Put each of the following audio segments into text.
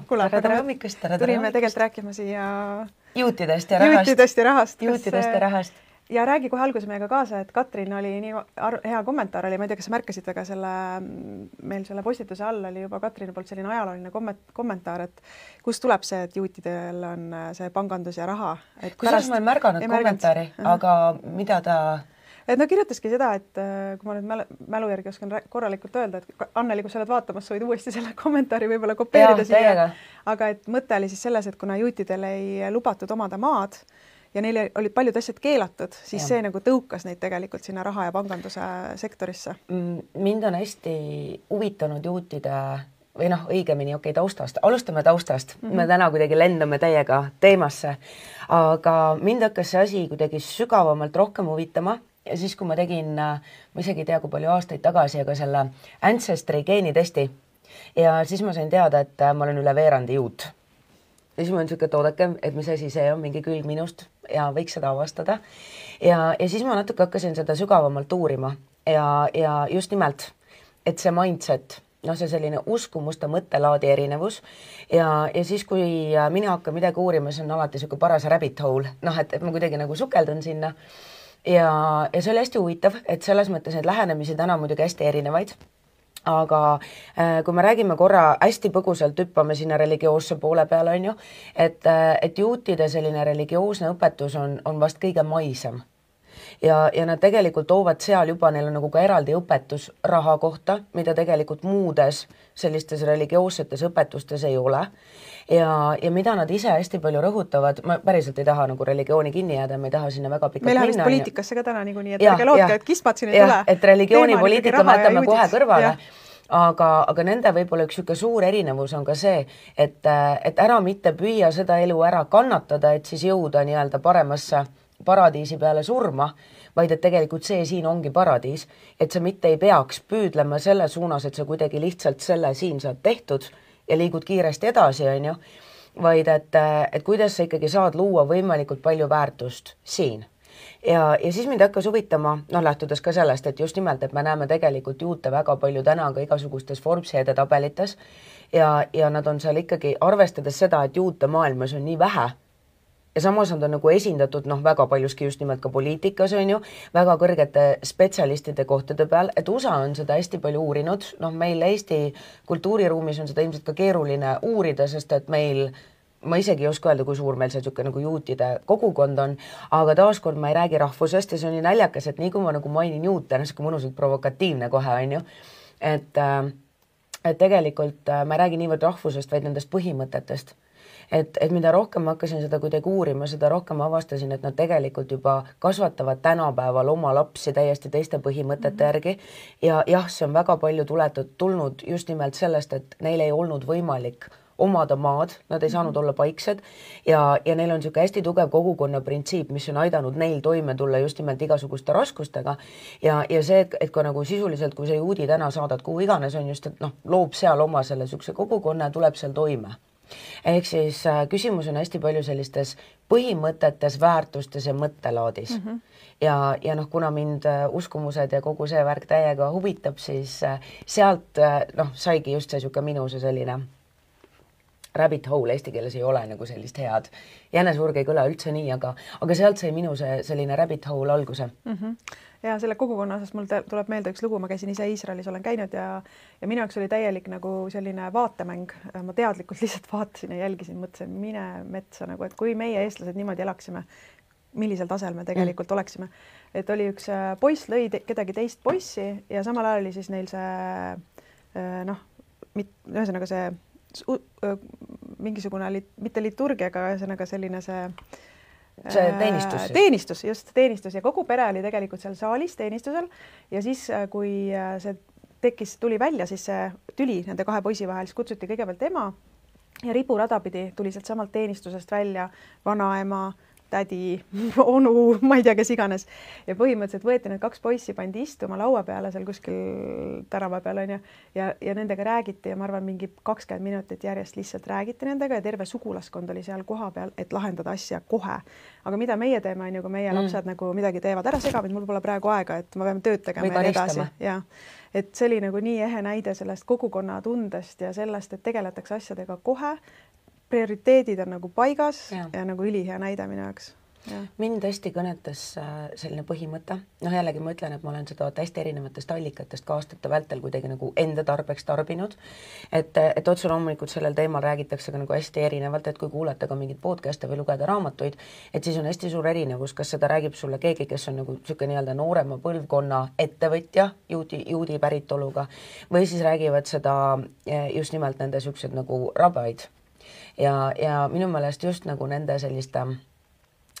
Kuule, tere hommikust, tulime tegelikult rääkima siia juutidest ja rahast. Ja räägi kohe alguse meiega kaasa, et Katrin oli nii hea kommentaar oli, ma ei tea, kas sa märkasid, aga meil selle postituse all oli juba Katrini poolt selline ajalooline kommentaar, et kust tuleb see, et juutidel on see pangandus ja raha. Kusjuures ma ei märganud kommentaari, aga mida ta... Et no kirjutaski seda, et kui ma nüüd mälu järgi oskan korralikult öelda, et Anneli, kui sa oled vaatamas, sa võid uuesti selle kommentaari võib-olla kopeerida siia. Aga et mõte oli siis selles, et kuna juutidel ei lubatud omada maad ja neil olid paljud asjad keelatud, siis see nagu tõukas neid tegelikult sinna raha ja panganduse sektorisse. Mind on hästi huvitanud juutide või õigemini taustast. Alustame taustast. Me täna kuidagi lendame täiega teemasse, aga mind hakkas see asi kuidagi sügavamalt rohkem huvitama. Ja siis, kui ma tegin, ma isegi ei tea, kui palju aastaid tagasi, aga selle Ancestry geenitesti ja siis ma sain teada, et ma olen üle veerandi juut. Ja siis ma olen niisugune toodake, et mis asi see on, mingi külg minust ja võiks seda avastada. Ja siis ma natuke hakkasin seda sügavamalt uurima ja just nimelt, et see mindset, see selline uskumuste mõttelaadi erinevus ja siis, kui mina hakkan midagi uurima, see on alati niisugune paras rabbit hole, et ma kuidagi nagu sukeldun sinna. Ja see oli hästi huvitav, et selles mõttes need lähenemisi täna muidugi hästi erinevaid, aga kui me räägime korra hästi põgusalt hüppame sinna religioosse poole peale, on ju, et juutide selline religioosne õpetus on vast kõige maisem. Ja nad tegelikult toovad seal juba, neil on nagu ka eraldi õpetus raha kohta, mida tegelikult muudes sellistes religioossetes õpetustes ei ole. Ja mida nad ise hästi palju rõhutavad, ma päriselt ei taha nagu religiooni kinni jääda, ma ei taha sinna väga pikalt minna. Meil läheb poliitikasse ka täna niikuinii, et ärge loodke, et kismat siin ei tule. Et religiooni poliitika me jätame kohe kõrvale, aga nende võib-olla üks suur erinevus on ka see, et ära mitte püüa seda elu ära kannatada, et siis jõuda nii-öelda paremasse paradiisi peale surma, vaid et tegelikult see siin ongi paradiis, et sa mitte ei peaks püüdlema selle suunas, et sa kuidagi lihtsalt selle siin saad tehtud ja liigud kiiresti edasi, on ju, vaid et kuidas sa ikkagi saad luua võimalikult palju väärtust siin. Ja siis mind hakkas huvitama, lähtudes ka sellest, et just nimelt, et me näeme tegelikult juute väga palju täna ka igasugustes Forbesi edetabelites ja nad on seal ikkagi arvestades seda, et juute maailmas on nii vähe, ja samas on ta nagu esindatud väga paljuski just nimelt ka poliitikas, on ju, väga kõrgete spetsialistide kohtade peal, et USA on seda hästi palju uurinud. Meil Eesti kultuuriruumis on seda ilmselt ka keeruline uurida, sest et meil, ma isegi ei oska öelda, kui suur meil see nagu juutide kogukond on, aga taaskord ma ei räägi rahvusest ja see on nii näljakas, et nii kui ma nagu mainin juute, kui mõnusalt provokatiivne kohe, on ju, et tegelikult ma ei räägi niivõrd rahvusest, vaid nendest põhimõtetest. Et mida rohkem ma hakkasin seda kuidagi uurima, seda rohkem avastasin, et nad tegelikult juba kasvatavad tänapäeval oma lapsi täiesti teiste põhimõtete järgi. Ja jah, see on väga palju tulnud just nimelt sellest, et neil ei olnud võimalik omada maad, nad ei saanud olla paiksed ja neil on niisugune hästi tugev kogukonna printsiip, mis on aidanud neil toime tulla just nimelt igasuguste raskustega ja see, et ka nagu sisuliselt, kui sa juudi täna saadad kuhu iganes, on just, et loob seal oma selle niisuguse kogukonna ja tuleb seal toime. Ehk siis küsimus on hästi palju sellistes põhimõtetes, väärtustes ja mõttelaadis. Ja kuna mind uskumused ja kogu see värk täiega huvitab, siis sealt saigi just see minu selline rabbit hole, eesti keeles ei ole nagu sellist head. Jänesurg ei kõla üldse nii, aga sealt sai minu selline rabbit hole alguse. Ja selle kogukonna osas mul tuleb meelde üks lugu, ma käisin ise Iisraelis, olen käinud ja minu jaoks oli täielik nagu selline vaatemäng. Ma teadlikult lihtsalt vaatasin ja jälgisin, mõtlesin mine metsa, nagu, et kui meie eestlased niimoodi elaksime, millisel tasel me tegelikult oleksime. Et oli üks poiss, lõi kedagi teist poissi ja samal ajal oli siis neil see, ühesõnaga see mingisugune, mitte liturgia, aga ühesõnaga selline see teenistus, just teenistus ja kogu pere oli tegelikult seal saalis teenistusel ja siis, kui see tuli välja, siis see tüli nende kahe poisi vahel, siis kutsuti kõigepealt ema ja riburadapidi tuli sealt samalt teenistusest välja vanaema, tädi, onu, ma ei tea, kes iganes. Ja põhimõtteliselt võeti need 2 poissi, pandi istuma laua peale seal kuskil tänava peal on ju, ja nendega räägiti ja ma arvan, mingi 20 minutit järjest lihtsalt räägiti nendega ja terve sugulaskond oli seal koha peal, et lahendada asja kohe. Aga mida meie teeme, on ju, kui meie lapsed nagu midagi teevad, ära sega, mul pole praegu aega, et ma peame tööd tegema ja edasi. Ja. Et see oli nagu nii ehe näide sellest kogukonna tundest ja sellest, et tegeletakse asjadega kohe, prioriteedid on nagu paigas ja nagu ülihea näide minu jaoks. Ja. Mind hästi kõnetas selline põhimõte. Jällegi ma ütlen, et ma olen seda hästi erinevatest allikatest ka aastate vältel kuidagi nagu enda tarbeks tarbinud. Et otse loomulikult sellel teemal räägitakse ka nagu hästi erinevalt, et kui kuulata ka mingid podcast'e või lugeda raamatuid, et siis on hästi suur erinevus, kas seda räägib sulle keegi, kes on nagu siuke nii-öelda noorema põlvkonna ettevõtja juudi päritoluga või siis räägivad seda just nimelt nende siuksed nagu rabaid. Ja minu meelest just nagu nende selliste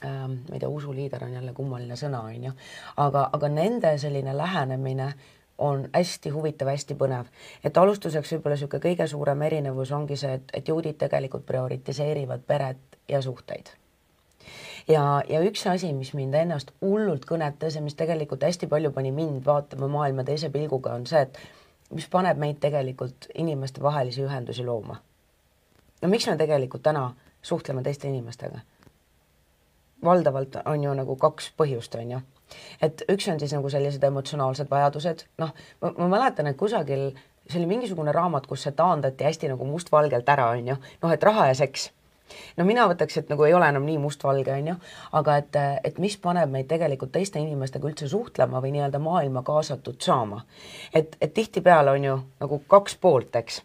ma ei tea, usuliider on jälle kummaline sõna, on ju, aga nende selline lähenemine on hästi huvitav, hästi põnev. Et alustuseks võib-olla siuke kõige suurem erinevus ongi see, et juudid tegelikult prioritiseerivad peret ja suhteid. Ja üks asi, mis mind ennast hullult kõnetas ja mis tegelikult hästi palju pani mind vaatama maailma teise pilguga, on see, et mis paneb meid tegelikult inimeste vahelisi ühendusi looma. No miks me tegelikult täna suhtleme teiste inimestega? Valdavalt on ju nagu 2 põhjust, on ju. Et üks on siis nagu sellised emotsionaalsed vajadused. Noh, ma mäletan, et kusagil see oli mingisugune raamat, kus see taandati hästi nagu mustvalgelt ära, on ju. Noh, et raha ja seks. No mina võtaks, et nagu ei ole enam nii mustvalge, on ju. Aga et mis paneb meid tegelikult teiste inimestega üldse suhtlema või nii-öelda maailma kaasatud saama. Et tihtipeale on ju nagu 2 poolt, eks.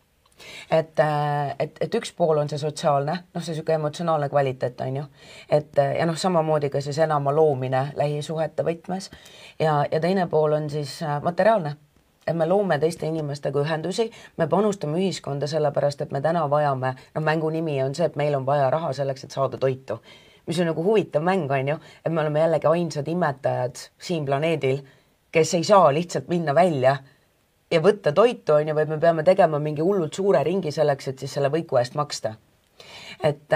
Et üks pool on see sotsiaalne, noh, see siuke emotsionaalne kvaliteet on ju, ja noh, samamoodi ka siis enama loomine lähisuhete võtmes ja teine pool on siis materiaalne, et me loome teiste inimestega ühendusi, me panustame ühiskonda sellepärast, et me täna vajame, noh, mängu nimi on see, et meil on vaja raha selleks, et saada toitu, mis on nagu huvitav mäng on ju, et me oleme jällegi ainsad imetajad siin planeedil, kes ei saa lihtsalt minna välja ja võtta toitu on ju, või me peame tegema mingi hullult suure ringi selleks, et siis selle võiku eest maksta. Et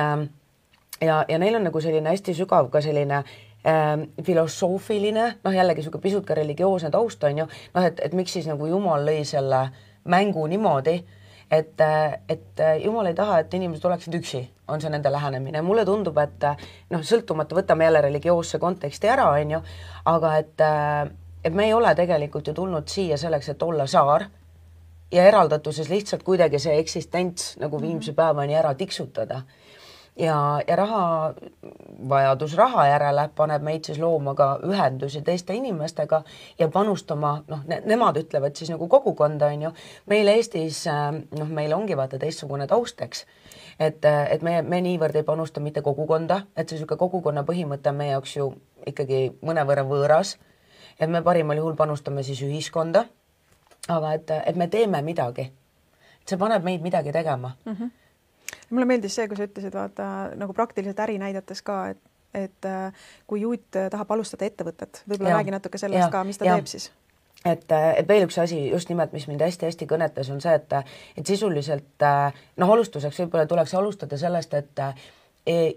ja neil on nagu selline hästi sügav ka selline filosoofiline, noh jällegi siuke pisut ka religioosne taust on ju, noh et miks siis nagu Jumal lõi selle mängu niimoodi, et Jumal ei taha, et inimesed oleksid üksi, on see nende lähenemine. Mulle tundub, et noh, sõltumata võtame jälle religioosse konteksti ära, on ju, aga et me ei ole tegelikult ju tulnud siia selleks, et olla saar ja eraldatuses lihtsalt kuidagi see eksistents nagu viimse päevani ära tiksutada. Ja vajadus raha järele paneb meid siis looma ka ühendusi teiste inimestega ja panustama, noh, nemad ütlevad siis nagu kogukonda, on ju. Meil Eestis, noh, meil ongi vaata teistsugune tausteks, et me niivõrd ei panusta mitte kogukonda, et see siuke kogukonna põhimõte on meie jaoks ju ikkagi mõnevõrra võõras. Et me parimal juhul panustame siis ühiskonda, aga et me teeme midagi. See paneb meid midagi tegema. Mulle meeldis see, kui sa ütlesid, vaata nagu praktiliselt äri näidates ka, et kui juut tahab alustada ettevõtet, võib-olla räägi natuke sellest ka, mis ta teeb siis. Et veel üks asi just nimelt, mis mind hästi kõnetas, on see, et sisuliselt, noh, alustuseks võib-olla tuleks alustada sellest, et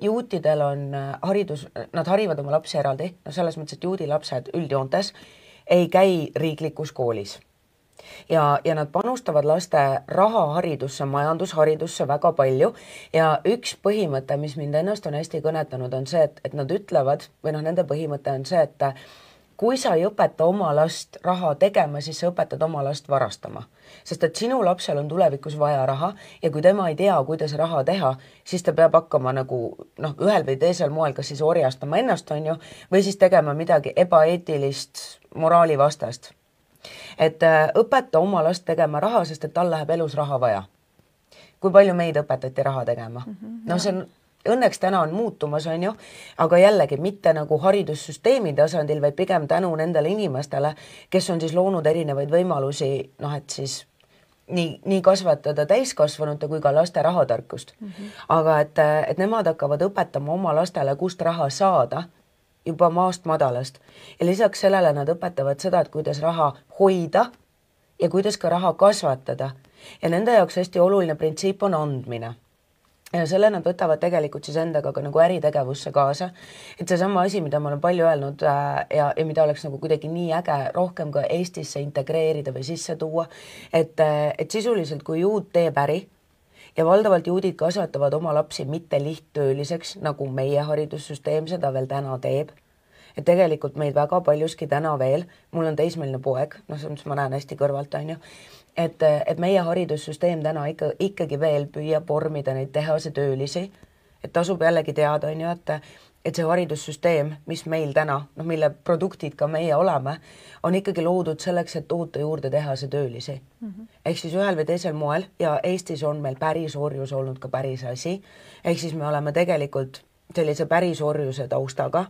juutidel on haridus, nad harivad oma lapsi eraldi, no selles mõttes, et juudi lapsed üldjoontes ei käi riiklikus koolis. Ja nad panustavad laste rahaharidusse, majandusharidusse väga palju ja üks põhimõte, mis mind ennast on hästi kõnetanud, on see, et nad ütlevad, või noh, nende põhimõte on see, et kui sa ei õpeta oma last raha tegema, siis sa õpetad oma last varastama. Sest et sinu lapsel on tulevikus vaja raha ja kui tema ei tea, kuidas raha teha, siis ta peab hakkama nagu noh, ühel või teisel moel, kas siis orjastama ennast on ju, või siis tegema midagi ebaeetilist, moraalivastast. Et õpeta oma last tegema raha, sest et tal läheb elus raha vaja. Kui palju meid õpetati raha tegema? No see on õnneks täna on muutumas, on ju, aga jällegi mitte nagu haridussüsteemi tasandil, vaid pigem tänu nendele inimestele, kes on siis loonud erinevaid võimalusi, noh, et siis nii kasvatada täiskasvanute kui ka laste rahatarkust. Aga et nemad hakkavad õpetama oma lastele, kust raha saada juba maast madalast. Ja lisaks sellele nad õpetavad seda, et kuidas raha hoida ja kuidas ka raha kasvatada. Ja nende jaoks hästi oluline printsiip on andmine. ja selle nad võtavad tegelikult siis endaga ka nagu äritegevusse kaasa. Et seesama asi, mida ma olen palju öelnud ja mida oleks nagu kuidagi nii äge rohkem ka Eestisse integreerida või sisse tuua, et sisuliselt kui juut teeb äri ja valdavalt juudid kasvatavad oma lapsi mitte lihttööliseks, nagu meie haridussüsteem seda veel täna teeb. Et tegelikult meid väga paljuski täna veel, mul on teismeline poeg, ma näen hästi kõrvalt, on ju, et meie haridussüsteem täna ikkagi veel püüab vormida neid tehasetöölisi, et tasub jällegi teada, on ju, et see haridussüsteem, mis meil täna, mille produktid ka meie oleme, on ikkagi loodud selleks, et toota juurde tehasetöölisi. Ehk siis ühel või teisel moel ja Eestis on meil pärisorjus olnud ka päris asi. Ehk siis me oleme tegelikult sellise pärisorjuse taustaga.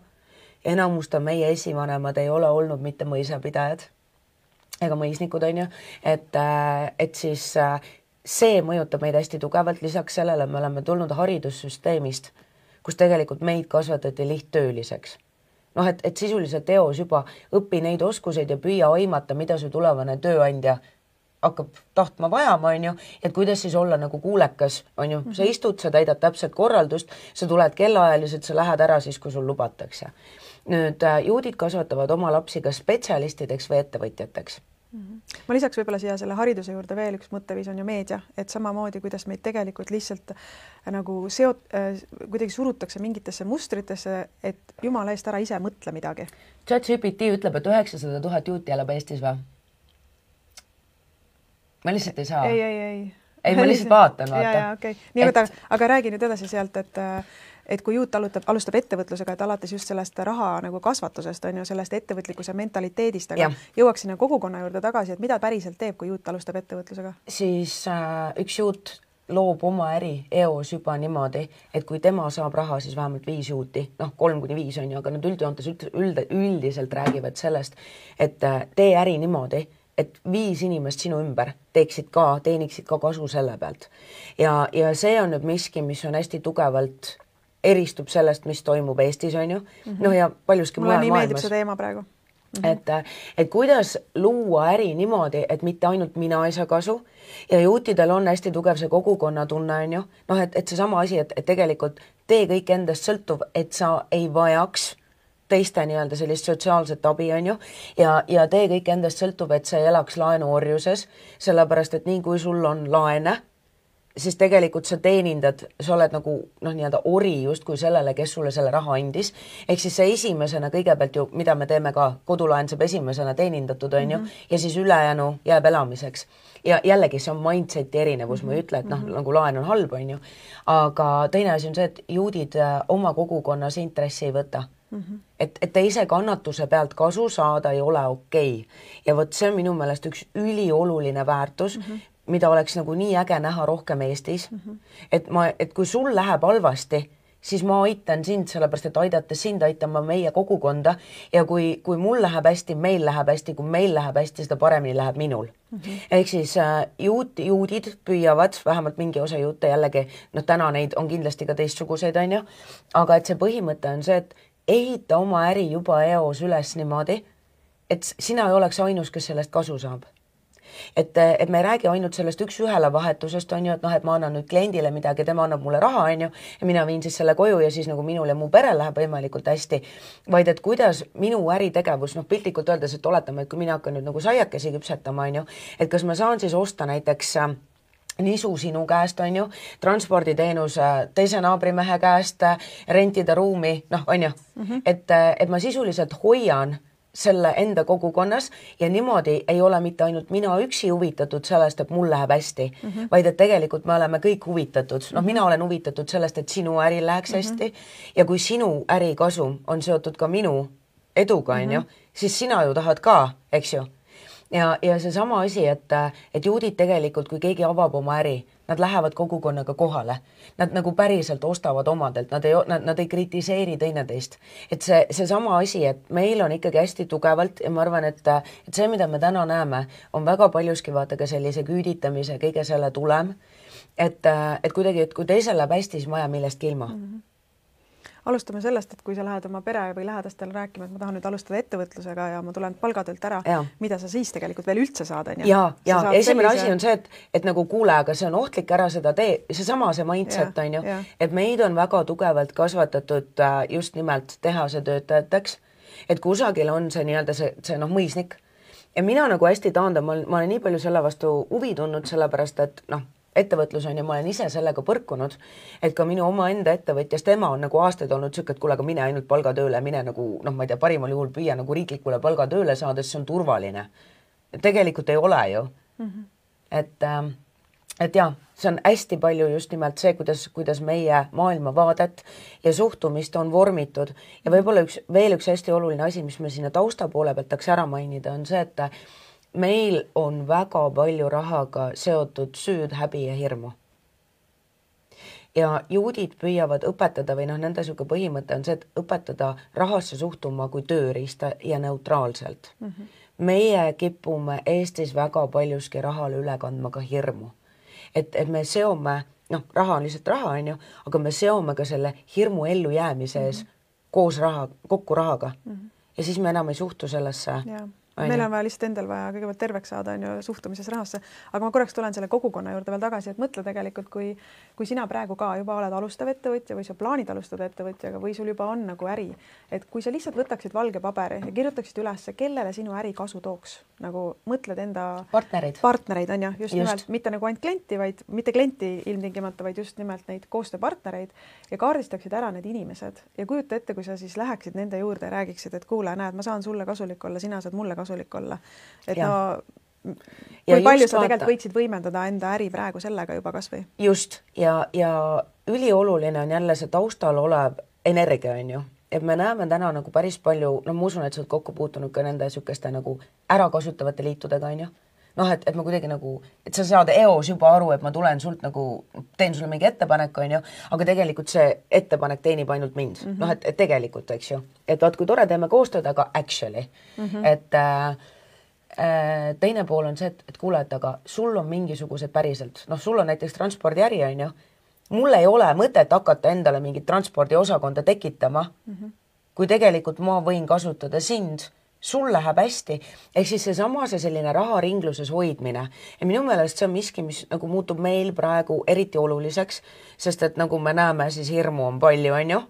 Enamusta meie esivanemad ei ole olnud mitte mõisapidajad ega mõisnikud, on ju, et siis see mõjutab meid hästi tugevalt. Lisaks sellele me oleme tulnud haridussüsteemist, kus tegelikult meid kasvatati lihttööliseks. Et sisuliselt teos juba õpi neid oskuseid ja püüa aimata, mida su tulevane tööandja hakkab tahtma vajama, on ju, et kuidas siis olla nagu kuulekas, on ju, sa istud, sa täidad täpselt korraldust, sa tuled kellaajaliselt, sa lähed ära siis, kui sul lubatakse. Nüüd juudid kasvatavad oma lapsi kas spetsialistideks või ettevõtjateks. Ma lisaks võib-olla siia selle hariduse juurde veel üks mõtteviis on ju meedia, et samamoodi, kuidas meid tegelikult lihtsalt nagu kuidagi surutakse mingitesse mustritesse, et jumala eest ära ise mõtle midagi. ChatGPT ütleb, et 900 000 juuti elab Eestis või? Ma lihtsalt ei saa. Ei, ma lihtsalt vaatan, vaata. Okay. Nii, aga räägi nüüd edasi sealt, et kui juut alustab ettevõtlusega, et alates just sellest raha nagu kasvatusest, on ju, sellest ettevõtlikkuse mentaliteedist, aga jõuaks sinna kogukonna juurde tagasi, et mida päriselt teeb, kui juut alustab ettevõtlusega? Siis üks juut loob oma äri eos juba niimoodi, et kui tema saab raha, siis vähemalt 5 juuti, 3-5 on ju, aga nad üldiselt räägivad sellest, et tee äri niimoodi, et 5 inimest sinu ümber teeniksid ka kasu selle pealt. Ja see on nüüd miski, mis on hästi tugevalt eristub sellest, mis toimub Eestis, on ju. Ja paljuski mulle nii meeldib see teema praegu. Et kuidas luua äri niimoodi, et mitte ainult mina ei saa kasu ja juutidel on hästi tugev see kogukonna tunne, on ju. Et see sama asi, et tegelikult tee kõik endast sõltuv, et sa ei vajaks teiste nii-öelda sellist sotsiaalset abi, on ju, ja tee kõik endast sõltub, et sa ei elaks laenuorjuses, sellepärast, et nii kui sul on laene, siis tegelikult sa teenindad, sa oled nagu nii-öelda ori justkui sellele, kes sulle selle raha andis. Ehk siis see esimesena kõigepealt ju, mida me teeme ka, kodulaen saab esimesena teenindatud, on ju, ja siis ülejäänu jääb elamiseks. Ja jällegi see on mindseti erinevus, ma ei ütle, et nagu laen on halb, on ju, aga teine asi on see, et juudid oma kogukonnas intressi ei võta. Et teise kannatuse pealt kasu saada ei ole okei. Ja võt see on minu meelest üks ülioluline väärtus, mida oleks nagu nii äge näha rohkem Eestis. Et kui sul läheb halvasti, siis ma aitan sind, sellepärast et aidates sind aitama meie kogukonda ja kui mul läheb hästi, meil läheb hästi, kui meil läheb hästi, seda paremini läheb minul. Ehk siis juudid püüavad, vähemalt mingi osa juute jällegi, täna neid on kindlasti ka teistsuguseid, on ju, aga et see põhimõte on see, et ehita oma äri juba eos üles niimoodi, et sina ei oleks ainus, kes sellest kasu saab. Et me ei räägi ainult sellest üks-ühele vahetusest, on ju, et ma annan nüüd kliendile midagi, tema annab mulle raha, on ju, ja mina viin siis selle koju ja siis nagu minul ja mu pere läheb võimalikult hästi, vaid et kuidas minu äritegevus, piltlikult öeldes, et oletame, et kui mina hakkan nüüd nagu saiakesi küpsetama, on ju, et kas ma saan siis osta näiteks nisu sinu käest, on ju, transporditeenus teise naabrimehe käest, rentida ruumi, on ju, et ma sisuliselt hoian selle enda kogukonnas ja niimoodi ei ole mitte ainult mina üksi huvitatud sellest, et mul läheb hästi, vaid et tegelikult me oleme kõik huvitatud. Mina olen huvitatud sellest, et sinu äri läheks hästi ja kui sinu ärikasum on seotud ka minu eduga, on ju, siis sina ju tahad ka, eks ju. Ja see sama asi, et juudid tegelikult, kui keegi avab oma äri, nad lähevad kogukonnaga kohale. Nad nagu päriselt ostavad omadelt, nad ei kritiseeri teineteist. Et see sama asi, et meil on ikkagi hästi tugevalt ja ma arvan, et see, mida me täna näeme, on väga paljuski vaata ka sellise küüditamise, kõige selle tulem. Et kuidagi, et kui teisel läheb hästi, siis ma jään millestki ilma. alustame sellest, et kui sa lähed oma pere või lähedastele rääkima, et ma tahan nüüd alustada ettevõtlusega ja ma tulen palgatöölt ära, mida sa siis tegelikult veel üldse saad, on ju? Ja esimene asi on see, et nagu kuule, aga see on ohtlik, ära seda tee, see mindset on ju, et meid on väga tugevalt kasvatatud just nimelt tehase töötajateks, et kusagil on see nii-öelda see mõisnik. Ja mina nagu hästi taandan, ma olen nii palju selle vastu huvi tundnud, sellepärast et ettevõtlus on ja ma olen ise sellega põrkunud, et ka minu oma enda ettevõtjast ema on nagu aastaid olnud siuke, et kuule, aga mine ainult palgatööle, mine nagu, ma ei tea, parimal juhul püüa nagu riiklikule palgatööle saada, sest see on turvaline. Tegelikult ei ole ju. Et jah, see on hästi palju just nimelt see, kuidas meie maailmavaadet ja suhtumist on vormitud. Ja võib-olla veel üks hästi oluline asi, mis me sinna tausta poole pealt tahaks ära mainida, on see, et meil on väga palju rahaga seotud süüd, häbi ja hirmu. Ja juudid püüavad õpetada või nende suuga põhimõte on see, et õpetada rahasse suhtuma kui tööriista ja neutraalselt. Meie kipume Eestis väga paljuski rahale üle kandma ka hirmu. Et me seome, raha on lihtsalt raha, on ju, aga me seome ka selle hirmu ellu jäämise ees kokku rahaga. Ja siis me enam ei suhtu sellesse. Meil on vaja lihtsalt endal vaja kõigepealt terveks saada suhtumises rahasse, aga ma korraks tulen selle kogukonna juurde veel tagasi, et mõtle tegelikult, kui sina praegu ka juba oled alustav ettevõtja või sa plaanid alustada ettevõtjaga või sul juba on nagu äri, et kui sa lihtsalt võtaksid valge paberi ja kirjutaksid üles, kellele sinu äri kasu tooks, nagu mõtled enda partnereid on ju, just nimelt, mitte nagu ainult klienti, vaid mitte klienti ilmtingimata, vaid just nimelt neid koostööpartnereid ja kaardistaksid ära need inimesed ja kujuta ette, kui sa siis läheksid nende juurde ja räägiksid, et kuule, näed, ma saan sulle kasulik olla, sina saad mulle kasulik olla. Et kui palju sa tegelikult võiksid võimendada enda äri praegu sellega juba kas või? Just, ja ülioluline on jälle see taustal olev energia, on ju. Et me näeme täna nagu päris palju, ma usun, et sa oled kokku puutunud ka nende sükeste nagu ärakasutavate liitudega, on ju. Et ma kuidagi nagu, et sa saad eos juba aru, et ma tulen sult nagu, teen sulle mingi ettepanek, on ju, aga tegelikult see ettepanek teenib ainult mind. Et tegelikult, eks ju. Et vaat, kui tore teeme koostööd, aga actually. Et teine pool on see, et kuule, et aga sul on mingisugused päriselt. Sul on näiteks transpordiäri, on ju. Mul ei ole mõtet hakata endale mingit transpordiosakonda tekitama, kui tegelikult ma võin kasutada sind, sul läheb hästi, ehk siis see selline raharingluses hoidmine. Ja minu meelest see on miski, mis nagu muutub meil praegu eriti oluliseks, sest et nagu me näeme, siis hirmu on palju, on ju.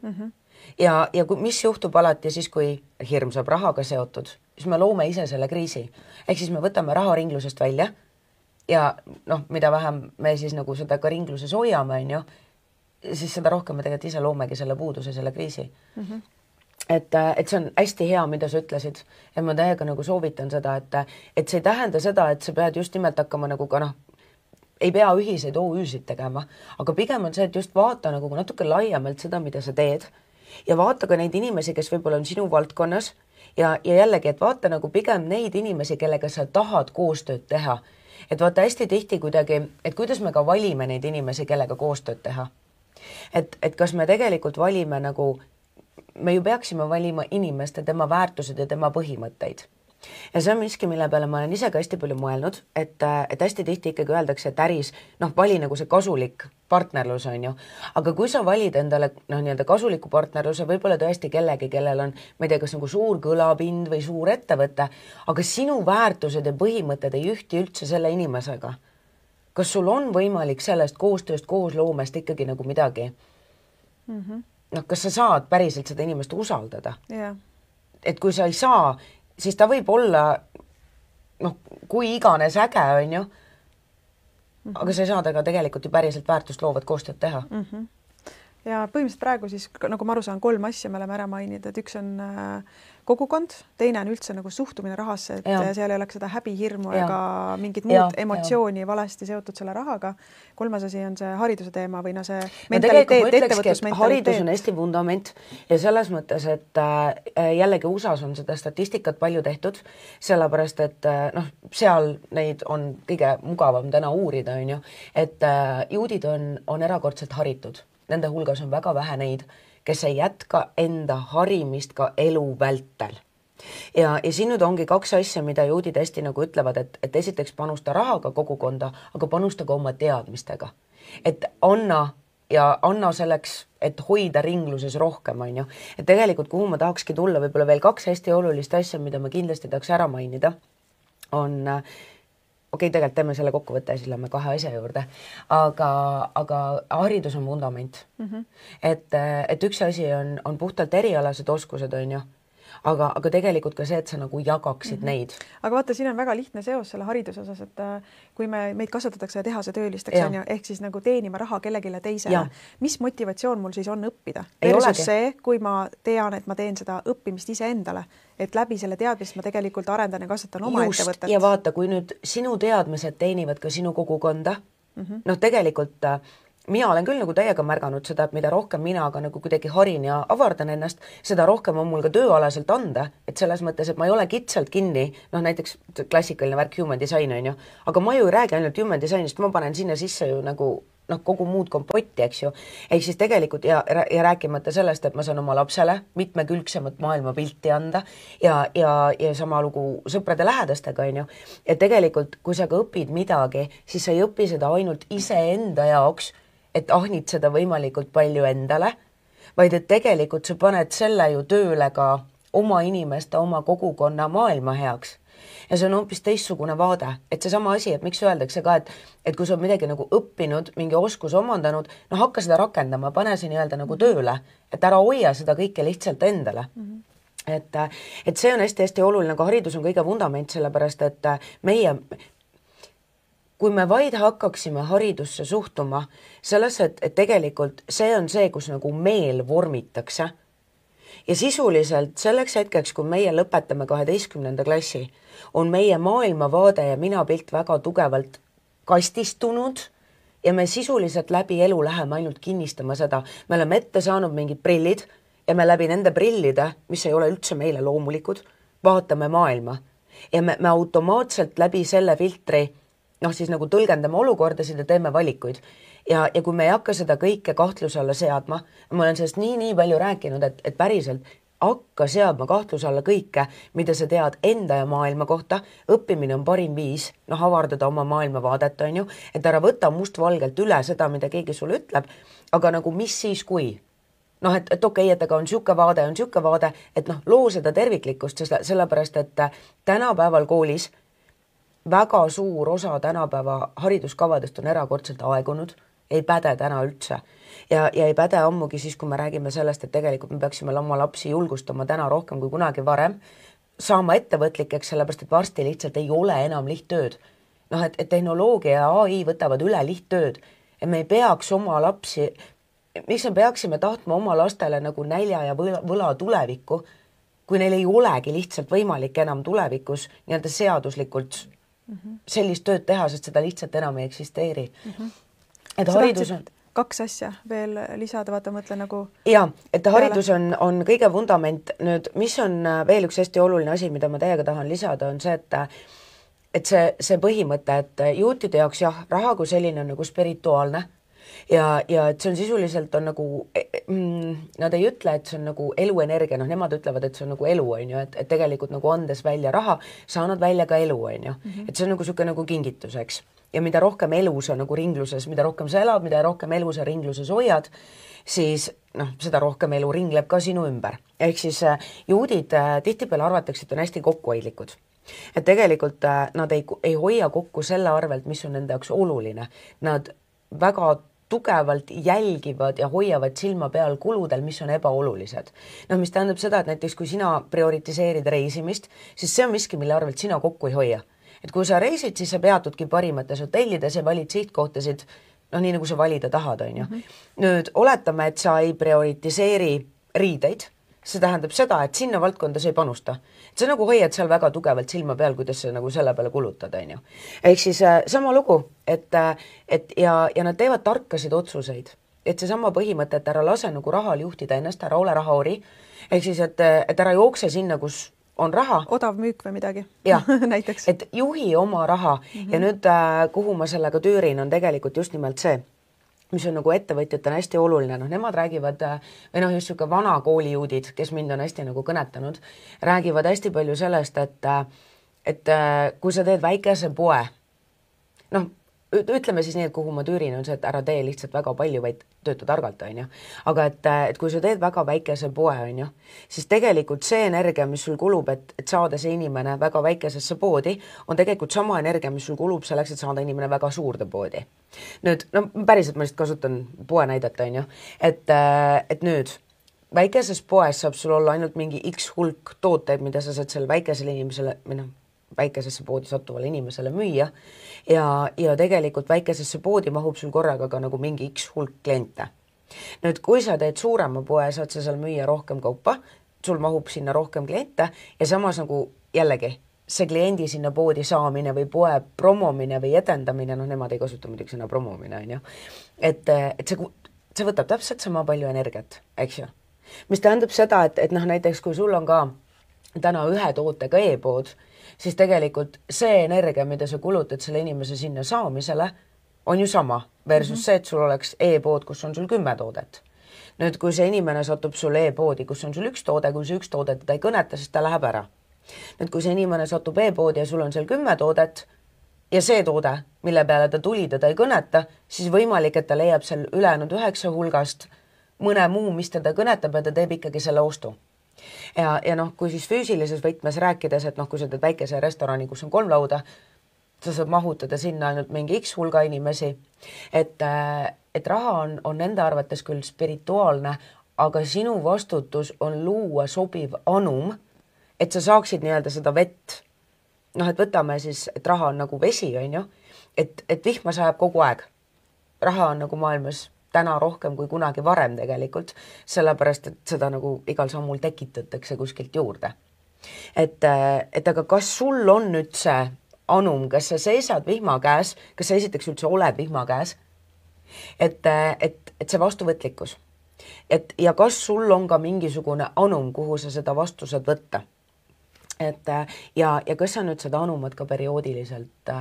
Ja mis juhtub alati siis, kui hirm saab rahaga seotud, siis me loome ise selle kriisi. Ehk siis me võtame raharinglusest välja ja mida vähem me siis nagu seda ka ringluses hoiame, on ju, siis seda rohkem me tegelikult ise loomegi selle puuduse, selle kriisi. Et see on hästi hea, mida sa ütlesid, ja ma täiega nagu soovitan seda, et see ei tähenda seda, et sa pead just nimelt hakkama nagu ka ei pea ühiseid OÜ-sid tegema, aga pigem on see, et just vaata nagu natuke laiemalt seda, mida sa teed ja vaata ka neid inimesi, kes võib-olla on sinu valdkonnas ja jällegi, et vaata nagu pigem neid inimesi, kellega sa tahad koostööd teha. Et vaata hästi tihti kuidagi, et kuidas me ka valime neid inimesi, kellega koostööd teha. Et kas me tegelikult valime nagu me ju peaksime valima inimeste, tema väärtused ja tema põhimõtteid. Ja see on miski, mille peale ma olen ise ka hästi palju mõelnud, et hästi tihti ikkagi öeldakse, et äris, vali nagu see kasulik partnerlus on ju. Aga kui sa valid endale nii-öelda kasuliku partnerluse, võib-olla tõesti kellegi, kellel on, ma ei tea, kas nagu suur kõlapind või suur ettevõte, aga sinu väärtused ja põhimõtted ei ühti üldse selle inimesega. Kas sul on võimalik sellest koostööst, koosloomest ikkagi nagu midagi? Kas sa saad päriselt seda inimest usaldada? Et kui sa ei saa, siis ta võib olla kui iganes äge on ju, aga sa ei saa temaga tegelikult ju päriselt väärtust loovat koostööd teha. Ja põhimõtteliselt praegu siis, nagu ma aru saan, 3 asja me oleme ära maininud, et üks on kogukond, teine on üldse nagu suhtumine rahasse, et seal ei oleks seda häbihirmu ega mingit muud emotsiooni valesti seotud selle rahaga. 3. asi on see hariduse teema või see mentaliteet, ettevõtlusmentaliteet. Haridus on hästi vundament ja selles mõttes, et jällegi USAs on seda statistikat palju tehtud, sellepärast, et seal neid on kõige mugavam täna uurida, on ju, et juudid on erakordselt haritud. Nende hulgas on väga vähe neid, kes ei jätka enda harimist ka elu vältel. Ja siin nüüd ongi 2 asja, mida juudid hästi nagu ütlevad, et esiteks panusta rahaga kogukonda, aga panusta ka oma teadmistega. Et anna ja anna selleks, et hoida ringluses rohkem, on ju. Et tegelikult, kuhu ma tahakski tulla, võib-olla veel 2 hästi olulist asja, mida ma kindlasti tahaks ära mainida, on tegelikult teeme selle kokkuvõtte, siis lähme 2 asja juurde, aga haridus on vundament. Et üks asi on puhtalt erialased oskused, on ju, aga tegelikult ka see, et sa nagu jagaksid neid. Aga vaata, siin on väga lihtne seos selle hariduse osas, et kui meid kasvatatakse tehasetöölisteks, on ju, ehk siis nagu teenima raha kellegile teisele. Mis motivatsioon mul siis on õppida? Versus see, kui ma tean, et ma teen seda õppimist ise endale, et läbi selle teadmist ma tegelikult arendan ja kasvatan oma ettevõtet. Ja vaata, kui nüüd sinu teadmised teenivad ka sinu kogukonda, tegelikult mina olen küll nagu täiega märganud seda, et mida rohkem mina aga nagu kuidagi harin ja avardan ennast, seda rohkem on mul ka tööalaselt anda, et selles mõttes, et ma ei ole kitsalt kinni, näiteks klassikaline värk human design, on ju, aga ma ju ei räägi ainult human designist, ma panen sinna sisse ju nagu kogu muud kompotti, eks ju. Ehk siis tegelikult ja rääkimata sellest, et ma saan oma lapsele mitmekülgsemat maailmapilti anda ja sama lugu sõprade lähedastega, on ju. Et tegelikult, kui sa ka õpid midagi, siis sa ei õpi seda ainult iseenda jaoks, et ahnid seda võimalikult palju endale, vaid et tegelikult sa paned selle ju tööle ka oma inimeste, oma kogukonna maailma heaks. Ja see on hoopis teistsugune vaade, et see sama asi, et miks öeldakse ka, et kui sa midagi nagu õppinud, mingi oskus omandanud, hakka seda rakendama, pane see nii-öelda nagu tööle, et ära hoia seda kõike lihtsalt endale. Et see on hästi-hästi oluline, aga haridus on kõige vundament, sellepärast, et kui me vaid hakkaksime haridusse suhtuma sellesse, et tegelikult see on see, kus nagu meel vormitakse ja sisuliselt selleks hetkeks, kui meie lõpetame 12. klassi, on meie maailmavaade ja minapilt väga tugevalt kastistunud ja me sisuliselt läbi elu läheme ainult kinnistama seda. Me oleme ette saanud mingid prillid ja me läbi nende prillide, mis ei ole üldse meile loomulikud, vaatame maailma. Ja me automaatselt läbi selle filtri siis nagu tõlgendame olukordasid ja teeme valikuid. Ja kui me ei hakka seda kõike kahtluse alla seadma, ma olen sellest nii palju rääkinud, et päriselt hakka seadma kahtluse alla kõike, mida sa tead enda ja maailma kohta. Õppimine on parim viis, avardada oma maailmavaadet, on ju, et ära võta mustvalgelt üle seda, mida keegi sulle ütleb, aga nagu mis siis kui? Et okei, et aga on siuke vaade, et loo seda terviklikkust, sellepärast, et tänapäeval koolis väga suur osa tänapäeva hariduskavadest on erakordselt aegunud, ei päde täna üldse. Ja ei päde ammugi siis, kui me räägime sellest, et tegelikult me peaksime oma lapsi julgustama täna rohkem kui kunagi varem, saama ettevõtlikeks, sellepärast, et varsti lihtsalt ei ole enam lihttööd. Et tehnoloogia ja AI võtavad üle lihttööd. Ja me ei peaks oma lapsi, miks me peaksime tahtma oma lastele nagu nälja ja võla tulevikku, kui neil ei olegi lihtsalt võimalik enam tulevikus nii-öelda seaduslikult sellist tööd teha, sest seda lihtsalt enam ei eksisteeri. Et haridus on... 2 asja veel lisada, vaata mõtle nagu... Ja, et haridus on kõige vundament. Nüüd, mis on veel üks hästi oluline asi, mida ma teiega tahan lisada, on see, et see põhimõte, et juutide jaoks raha kui selline on nagu spirituaalne ja et see on sisuliselt on nagu, nad ei ütle, et see on nagu eluenergia, nemad ütlevad, et see on nagu elu, on ju, et tegelikult nagu andes välja raha, sa annad välja ka elu, on ju. Et see on nagu siuke nagu kingituseks. Ja mida rohkem elu sa nagu ringluses, mida rohkem sa elad, mida rohkem elu sa ringluses hoiad, siis seda rohkem elu ringleb ka sinu ümber. Ehk siis juudid tihtipeale arvatakse, et on hästi kokkuhoidlikud. Et tegelikult nad ei hoia kokku selle arvelt, mis on nende jaoks oluline. Nad väga tugevalt jälgivad ja hoiavad silma peal kuludel, mis on ebaolulised. Mis tähendab seda, et näiteks kui sina prioritiseerid reisimist, siis see on miski, mille arvelt sina kokku ei hoia. Et kui sa reisid, siis sa peatudki parimates hotellides ja valid sihtkohtasid, nii nagu sa valida tahad, on ju. Nüüd oletame, et sa ei prioritiseeri riideid. See tähendab seda, et sinna valdkonda sa ei panusta. Et sa nagu hoiad seal väga tugevalt silma peal, kuidas sa nagu selle peale kulutad, on ju. Ehk siis sama lugu, et nad teevad tarkasid otsuseid. Et see sama põhimõte, et ära lase nagu rahal juhtida ennast, ära ole rahaori. Ehk siis, et ära jookse sinna, kus on raha. Odav müük või midagi. Näiteks. Et juhi oma raha ja nüüd, kuhu ma sellega tüürin, on tegelikult just nimelt see, mis on nagu ettevõtjad on hästi oluline. Nemad räägivad, või just siuke vana koolijuudid, kes mind on hästi nagu kõnetanud, räägivad hästi palju sellest, et kui sa teed väikese poe, ütleme siis nii, et kuhu ma tüürin, on see, et ära tee lihtsalt väga palju, vaid tööta targalt, on ju. Aga et kui sa teed väga väikese poe, on ju, siis tegelikult see energia, mis sul kulub, et saada see inimene väga väikesesse poodi, on tegelikult sama energia, mis sul kulub selleks, et saada inimene väga suurde poodi. Nüüd, no päriselt ma lihtsalt kasutan poe näidet, on ju, et nüüd väikeses poes saab sul olla ainult mingi X hulk tooteid, mida sa saad selle väikesele inimesele, või noh, väikesesse poodi sattuvale inimesele müüa ja tegelikult väikesesse poodi mahub sul korraga ka nagu mingi X hulk kliente. Nüüd, kui sa teed suurema poe, saad sa seal müüa rohkem kaupa, sul mahub sinna rohkem kliente ja samas nagu jällegi see kliendi sinna poodi saamine või poe promomine või edendamine, noh, nemad ei kasuta muidugi sõna promomine, on ju, et see võtab täpselt sama palju energiat, eks ju. Mis tähendab seda, et noh, näiteks kui sul on ka täna ühe tootega e-pood, siis tegelikult see energia, mida sa kulutad selle inimese sinna saamisele, on ju sama versus see, et sul oleks e-pood, kus on sul 10 toodet. Nüüd, kui see inimene satub sul e-poodi, kus on sul üks toode, kui see üks toode teda ei kõneta, siis ta läheb ära. Nüüd, kui see inimene satub e-poodi ja sul on seal 10 toodet ja see toode, mille peale ta tuli, teda ei kõneta, siis võimalik, et ta leiab seal ülejäänud 9 hulgast mõne muu, mis teda kõnetab ja ta teeb ikkagi selle ostu. Ja noh, kui siis füüsilises võtmes rääkides, et noh, kui sa teed väikese restorani, kus on 3 lauda, sa saad mahutada sinna ainult mingi X hulga inimesi, et raha on nende arvates küll spirituaalne, aga sinu vastutus on luua sobiv anum, et sa saaksid nii-öelda seda vett. Noh, et võtame siis, et raha on nagu vesi, on ju, et vihma sajab kogu aeg. Raha on nagu maailmas täna rohkem kui kunagi varem tegelikult, sellepärast, et seda nagu igal sammul tekitatakse kuskilt juurde. Et aga kas sul on nüüd see anum, kas sa seisad vihma käes, kas sa esiteks üldse oled vihma käes, et see vastuvõtlikkus. Ja kas sul on ka mingisugune anum, kuhu sa seda vastu saad võtta? Ja kas sa nüüd seda anumat ka perioodiliselt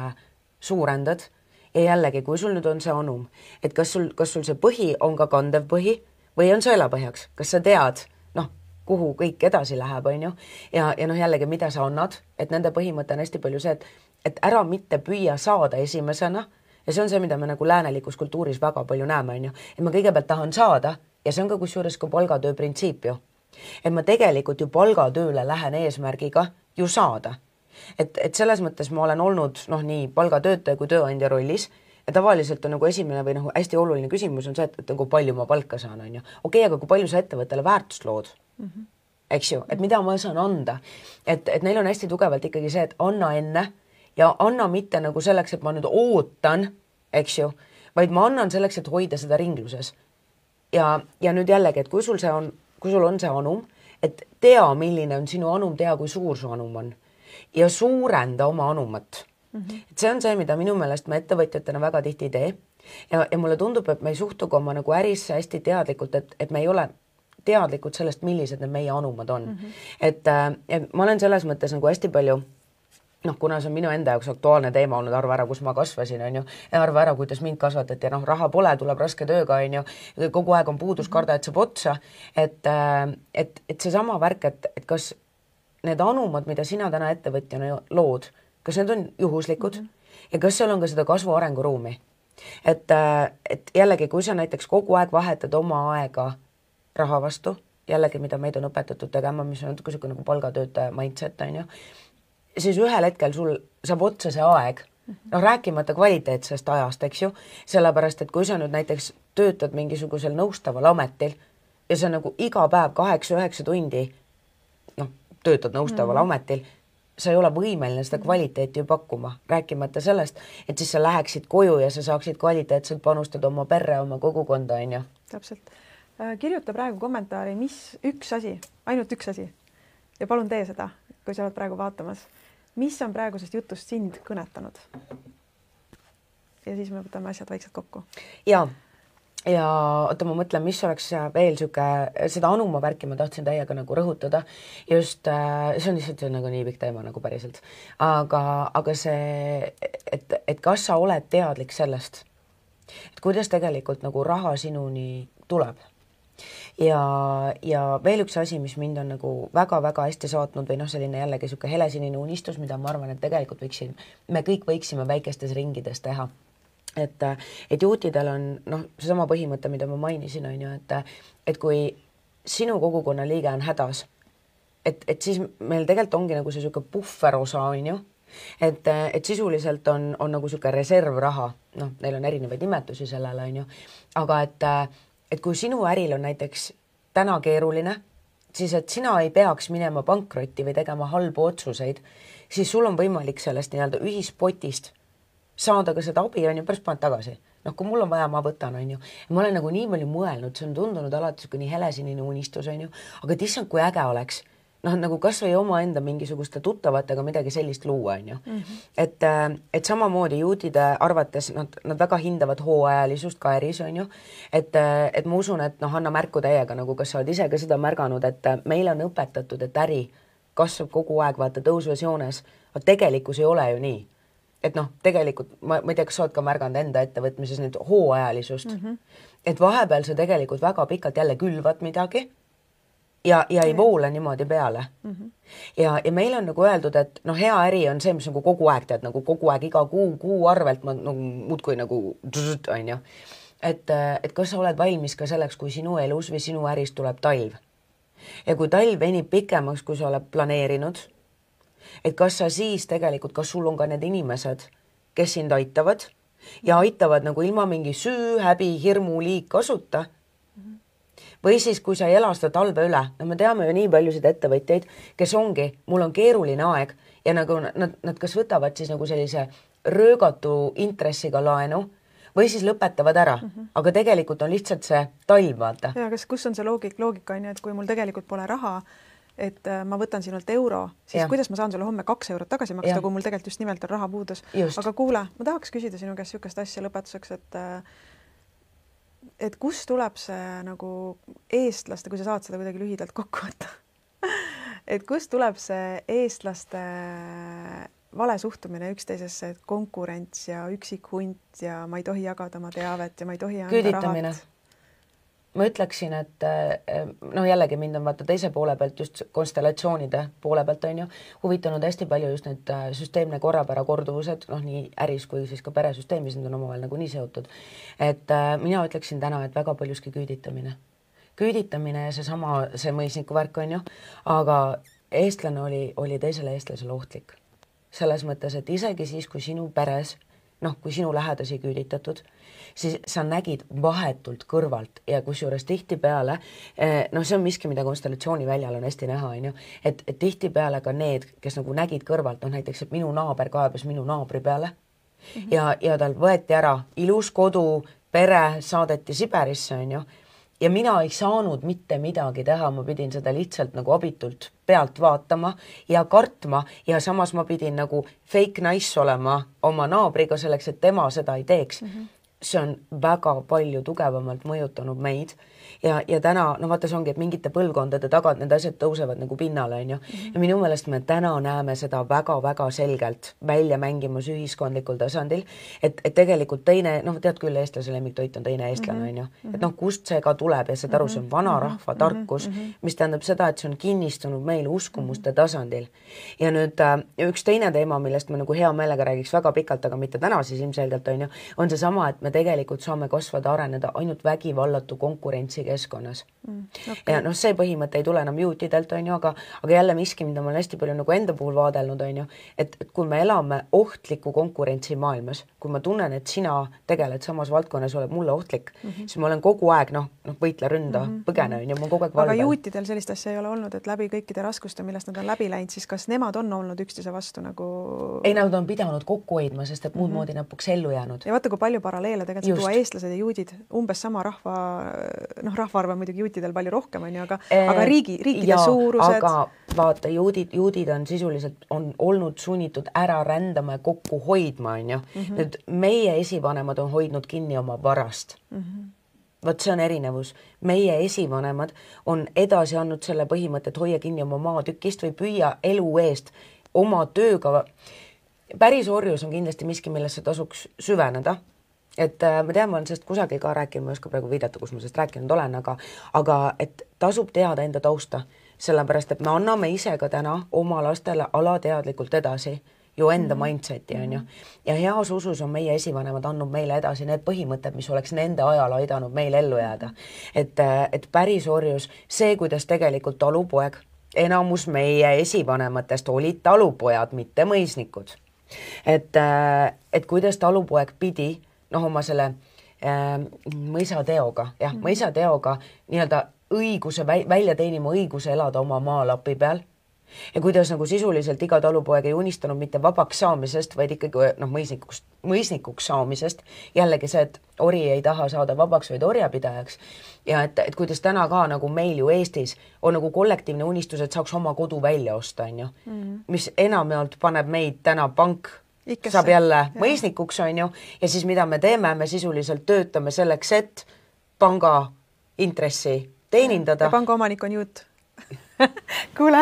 suurendad? Ja jällegi, kui sul nüüd on see anum, et kas sul see põhi on ka kandev põhi või on sõelapõhjaks, kas sa tead, noh, kuhu kõik edasi läheb, on ju, ja noh, jällegi, mida sa annad, et nende põhimõte on hästi palju see, et ära mitte püüa saada esimesena ja see on see, mida me nagu läänelikus kultuuris väga palju näeme, on ju, et ma kõigepealt tahan saada ja see on ka kusjuures ka palgatöö printsiip ju, et ma tegelikult ju palgatööle lähen eesmärgiga ju saada. Et selles mõttes ma olen olnud nii palgatöötaja kui tööandja rollis ja tavaliselt on nagu esimene või hästi oluline küsimus on see, et nagu palju ma palka saan, on ju. Okei, aga kui palju sa ettevõttele väärtust lood, eks ju, et mida ma saan anda, et neil on hästi tugevalt ikkagi see, et anna enne ja anna mitte nagu selleks, et ma nüüd ootan, eks ju, vaid ma annan selleks, et hoida seda ringluses. Ja nüüd jällegi, et kui sul on see anum, et tea, milline on sinu anum, tea, kui suur su anum on. Ja suurenda oma anumat. Et see on see, mida minu meelest me ettevõtjatena väga tihti ei tee. Ja mulle tundub, et me ei suhtu ka oma nagu ärisse hästi teadlikult, et me ei ole teadlikud sellest, millised need meie anumad on. Et ma olen selles mõttes nagu hästi palju, kuna see on minu enda jaoks aktuaalne teema olnud, arva ära, kus ma kasvasin, on ju, ja arva ära, kuidas mind kasvatati, ja raha pole, tuleb raske tööga, on ju, kogu aeg on puudus, karda, et saab otsa, et see sama värk, et kas need anumad, mida sina täna ettevõtjana lood, kas need on juhuslikud ja kas seal on ka seda kasvu arenguruumi? Et jällegi, kui sa näiteks kogu aeg vahetad oma aega raha vastu, jällegi, mida meid on õpetatud tegema, mis on natuke nagu palgatöötaja mindset, on ju, siis ühel hetkel sul saab otsa see aeg, rääkimata kvaliteetsest ajast, eks ju, sellepärast, et kui sa nüüd näiteks töötad mingisugusel nõustaval ametil ja sa nagu iga päev 8-9 tundi töötad nõustaval ametil, sa ei ole võimeline seda kvaliteeti ju pakkuma, rääkimata sellest, et siis sa läheksid koju ja sa saaksid kvaliteetselt panustada oma perre, oma kogukonda, on ju. Täpselt. Kirjuta praegu kommentaari, mis üks asi, ainult üks asi ja palun tee seda, kui sa oled praegu vaatamas. Mis on praegusest jutust sind kõnetanud? Ja siis me võtame asjad vaikselt kokku. Ja oota, ma mõtlen, mis oleks veel seda anuma värki ma tahtsin täiega nagu rõhutada. Just, see on lihtsalt nagu nii pikk teema nagu päriselt. Aga see, et kas sa oled teadlik sellest, et kuidas tegelikult nagu raha sinuni tuleb. Ja veel üks asi, mis mind on nagu väga-väga hästi saatnud või selline jällegi selline helesinine unistus, mida ma arvan, et tegelikult me kõik võiksime väikestes ringides teha. et juutidel on seesama põhimõte, mida ma mainisin, on ju, et kui sinu kogukonna liige on hädas, et siis meil tegelikult ongi nagu see niisugune puhverosa, on ju, et sisuliselt on nagu niisugune reservraha, neil on erinevaid nimetusi sellele, on ju, aga et kui sinu äril on näiteks täna keeruline, siis et sina ei peaks minema pankrotti või tegema halbu otsuseid, siis sul on võimalik sellest nii-öelda ühispotist saada ka seda abi, on ju, pärast paned tagasi. Kui mul on vaja, ma võtan, on ju. Ja ma olen nagu nii palju mõelnud, see on tundunud alati nii helesinine unistus, on ju, aga issand, kui äge oleks, nagu kas või oma enda mingisuguste tuttavatega midagi sellist luua, on ju. Et samamoodi juutide arvates nad väga hindavad hooajalisust ka äris, on ju. Et ma usun, et anna märku täiega, nagu kas sa oled ise ka seda märganud, et meil on õpetatud, et äri kasvab kogu aeg, vaata tõusvas joones, aga tegelikkus ei ole ju nii. Et tegelikult, ma ei tea, kas sa oled ka märganud enda ettevõtmises nüüd hooajalisust, et vahepeal sa tegelikult väga pikalt jälle külvad midagi ja ei voola niimoodi peale. Ja meil on nagu öeldud, et hea äri on see, mis nagu kogu aeg tead, nagu kogu aeg iga kuu arvelt ma muudkui nagu on ju. Et kas sa oled valmis ka selleks, kui sinu elus või sinu äris tuleb talv. Ja kui talv venib pikemaks, kui sa oled planeerinud, et kas sa siis tegelikult, kas sul on ka need inimesed, kes sind aitavad ja aitavad nagu ilma mingi süü, häbi, hirmu, liigkasuta. Või siis, kui sa ei ela seda talve üle, me teame ju nii paljusid ettevõtjaid, kes ongi, mul on keeruline aeg ja nagu nad kas võtavad siis nagu sellise röögatu intressiga laenu või siis lõpetavad ära, aga tegelikult on lihtsalt see talv, vaata. Ja kus on see loogika on ju, et kui mul tegelikult pole raha, et ma võtan sinult euro, siis kuidas ma saan sulle homme 2 eurot tagasi maksta, kui mul tegelikult just nimelt on raha puudus. Aga kuule, ma tahaks küsida sinu käest niisugust asja lõpetuseks, et kus tuleb see nagu eestlaste, kui sa saad seda kuidagi lühidalt kokku võtta, et kus tuleb see eestlaste vale suhtumine üksteisesse, et konkurents ja üksik hunt ja ma ei tohi jagada oma teavet ja ma ei tohi anda rahat. Ma ütleksin, et jällegi mind on vaata teise poole pealt just konstellatsioonide poole pealt on ju huvitanud hästi palju just need süsteemne korrapära korduvused, nii äris kui siis ka peresüsteemis, need on omavahel nagu nii seotud. Et mina ütleksin täna, et väga paljuski küüditamine. Küüditamine ja see mõisniku värk on ju, aga eestlane oli teisele eestlasele ohtlik. Selles mõttes, et isegi siis, kui sinu peres, kui sinu lähedasi küüditatud, siis sa nägid vahetult kõrvalt ja kusjuures tihtipeale, see on miski, mida konstellatsiooni väljal on hästi näha, on ju, et tihtipeale ka need, kes nagu nägid kõrvalt, näiteks, et minu naaber kaebas minu naabri peale ja tal võeti ära ilus kodu, pere saadeti Siberisse, on ju, ja mina ei saanud mitte midagi teha, ma pidin seda lihtsalt nagu abitult pealt vaatama ja kartma ja samas ma pidin nagu fake nice olema oma naabriga selleks, et tema seda ei teeks. See on väga palju tugevamalt mõjutanud meid ja täna, vaata see ongi, et mingite põlvkondade tagant need asjad tõusevad nagu pinnale, on ju. Ja minu meelest me täna näeme seda väga-väga selgelt välja mängimas ühiskondlikul tasandil, et tegelikult teine, tead küll, eestlase lemmiktoit on teine eestlane, on ju. Et kust see ka tuleb ja saad aru, see on vana rahva tarkus, mis tähendab seda, et see on kinnistunud meil uskumuste tasandil. Ja nüüd üks teine teema, millest ma nagu hea meelega räägiks väga pikalt, aga mitte täna siis ilmselgelt, on see sama, et me tegelikult saame kasvada, areneda ainult vägivallatu konkurentsi keskkonnas. Okay. Ja see põhimõte ei tule enam juutidelt, on ju, aga jälle miski, mida ma olen hästi palju nagu enda puhul vaadelnud, on ju, et kui me elame ohtliku konkurentsi maailmas, kui ma tunnen, et sina tegeled samas valdkonnas, oled mulle ohtlik, siis ma olen kogu aeg, võitle, ründa, põgene, on ju, ma kogu aeg valvel. Aga juutidel sellist asja ei ole olnud, et läbi kõikide raskuste, millest nad on läbi läinud, siis kas nemad on olnud üksteise vastu nagu... Ei, nad on pidanud kokku hoidma, sest et muud moodi nad puks ellu jäänud. Ja vaata, kui palju paralleele tegelikult tuua eestlased ja juudid, umbes sama rahvaarv on muidugi juutidel palju rohkem, on ju, aga riikide suurused. Aga vaata, juudid on sisuliselt olnud sunnitud ära rändama ja kokku hoidma, on ju. Nüüd meie esivanemad on hoidnud kinni oma varast. Vaat see on erinevus. Meie esivanemad on edasi andnud selle põhimõtte, et hoia kinni oma maatükist või püüa elu eest oma tööga. Päris orjus on kindlasti miski, millesse tasuks süveneda. Et ma tean, ma olen sellest kusagil ka rääkinud, ma ei oska praegu viidata, kus ma sellest rääkinud olen, aga et tasub teada enda tausta, sellepärast, et me anname ise ka täna oma lastele alateadlikult edasi ju enda mindseti, on ju. Ja heas usus on meie esivanemad andnud meile edasi need põhimõtted, mis oleks nende ajal aidanud meil ellu jääda. Et pärisorjus, see, kuidas tegelikult talupoeg, enamus meie esivanematest olid talupojad, mitte mõisnikud. Et kuidas talupoeg pidi, oma selle mõisateoga, mõisateoga nii-öelda õiguse, välja teenima õiguse elada oma maalapi peal. Ja kuidas nagu sisuliselt iga talupoeg ei unistanud mitte vabaks saamisest, vaid ikkagi mõisnikuks saamisest. Jällegi see, et ori ei taha saada vabaks, vaid orjapidajaks. Ja et kuidas täna ka nagu meil ju Eestis on nagu kollektiivne unistus, et saaks oma kodu välja osta, on ju. Mis enamjaolt paneb meid täna pank saab jälle mõisnikuks, on ju. Ja siis mida me teeme? Me sisuliselt töötame selleks, et panga intressi teenindada. Ja panga omanik on juut. Kuule,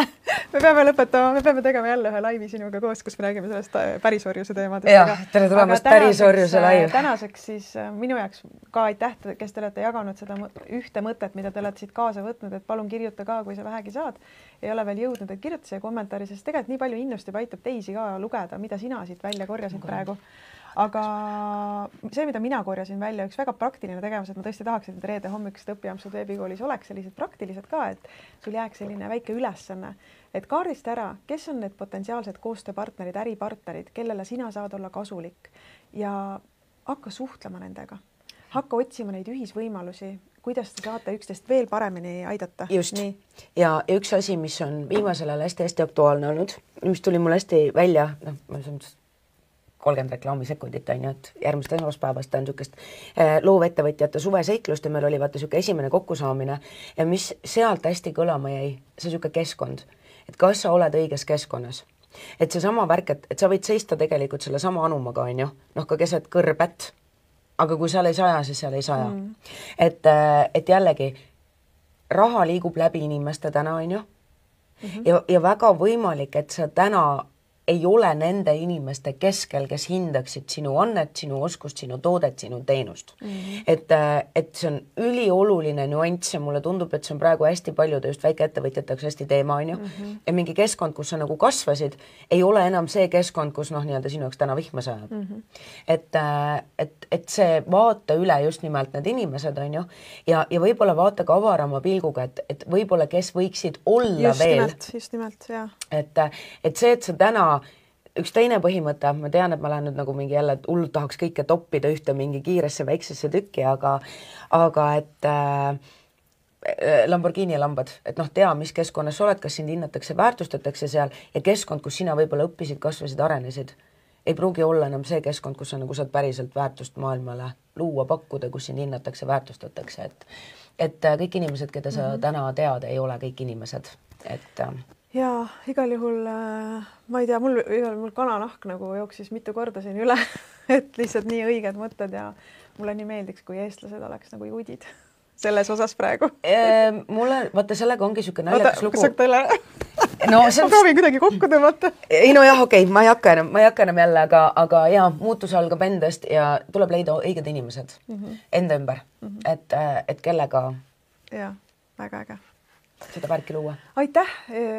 me peame lõpetama, me peame tegema jälle ühe laivi sinuga koos, kus me räägime sellest pärisorjuse teemadest. Jah, tere tulemast pärisorjuse laiv. Tänaseks siis minu jaoks ka aitäh, kes te olete jaganud seda ühte mõtet, mida te olete siit kaasa võtnud, et palun kirjuta ka, kui sa vähegi saad. Ei ole veel jõudnud, et kirjuta see kommentaari, sest tegelikult nii palju innust ja aitab teisi ka lugeda, mida sina siit välja korjasid praegu. Aga see, mida mina korjasin välja, üks väga praktiline tegevus, et ma tõesti tahaks, et reede hommikust õpiampsud veebikoolis oleks sellised praktilised ka, et sul jääks selline väike ülesanne, et kaardista ära, kes on need potentsiaalsed koostööpartnerid, äripartnerid, kellele sina saad olla kasulik ja hakka suhtlema nendega. Hakka otsima neid ühisvõimalusi, kuidas te saate üksteist veel paremini aidata. Just. Nii. Ja üks asi, mis on viimasel ajal hästi aktuaalne olnud, mis tuli mul hästi välja, 30 reklaamisekundit on ju, et järgmist esmaspäevast on niisugust loovettevõtjate suveseiklust ja meil oli vaata niisugune esimene kokkusaamine ja mis sealt hästi kõlama jäi, see niisugune keskkond, et kas sa oled õiges keskkonnas. Et see sama värk, et sa võid seista tegelikult selle sama anumaga, on ju, ka keset kõrbet, aga kui seal ei saja, siis seal ei saja. Et jällegi, raha liigub läbi inimeste täna, on ju, ja väga võimalik, et sa täna ei ole nende inimeste keskel, kes hindaksid sinu annet, sinu oskust, sinu toodet, sinu teenust. Et see on ülioluline nüanss ja mulle tundub, et see on praegu hästi paljude just väikeettevõtjateks hästi teema, on ju. Ja mingi keskkond, kus sa nagu kasvasid, ei ole enam see keskkond, kus nii-öelda sinu jaoks täna vihma sajab. Et see vaata üle just nimelt need inimesed, on ju, ja võib-olla vaata ka avarama pilguga, et võib-olla kes võiksid olla just nimelt, jah. Et see, et sa täna üks teine põhimõte, ma tean, et ma lähen nüüd nagu mingi jälle hullult tahaks kõike toppida ühte mingi kiiresse väiksesse tükki, aga et Lamborghini lambad, et tea, mis keskkonnas sa oled, kas sind hinnatakse, väärtustatakse seal ja keskkond, kus sina võib-olla õppisid, kasvasid, arenesid, ei pruugi olla enam see keskkond, kus sa nagu saad päriselt väärtust maailmale luua, pakkuda, kus sind hinnatakse, väärtustatakse, et kõik inimesed, keda sa täna tead, ei ole kõik inimesed, et ja igal juhul, ma ei tea, mul kananahk nagu jooksis mitu korda siin üle, et lihtsalt nii õiged mõtted ja mulle nii meeldiks, kui eestlased oleks nagu juudid selles osas praegu. Mulle, vaata, sellega ongi niisugune naljakas lugu. Ma proovin kuidagi kokku tõmmata. Ei, no jah, okei, ma ei hakka enam jälle, aga jaa, muutus algab endast ja tuleb leida õiged inimesed enda ümber, et kellega ja, väga äge. Seda värki luua. Aitäh,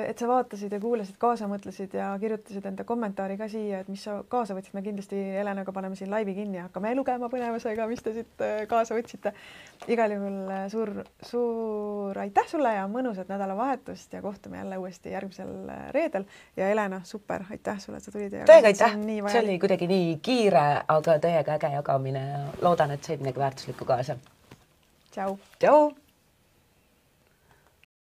et sa vaatasid ja kuulasid, kaasa mõtlesid ja kirjutasid enda kommentaari ka siia, et mis sa kaasa võtsid. Me kindlasti Helenaga paneme siin laivi kinni ja hakkame lugema põnevusega, mis te siit kaasa võtsite. Igal juhul suur aitäh sulle ja mõnusat nädalavahetust ja kohtume jälle uuesti järgmisel reedel. Ja Helena, super, aitäh sulle, et sa tulid. Täiega aitäh, see oli kuidagi nii kiire, aga täiega äge jagamine ja loodan, et see midagi väärtuslikku kaasa. Tšau. Tšau.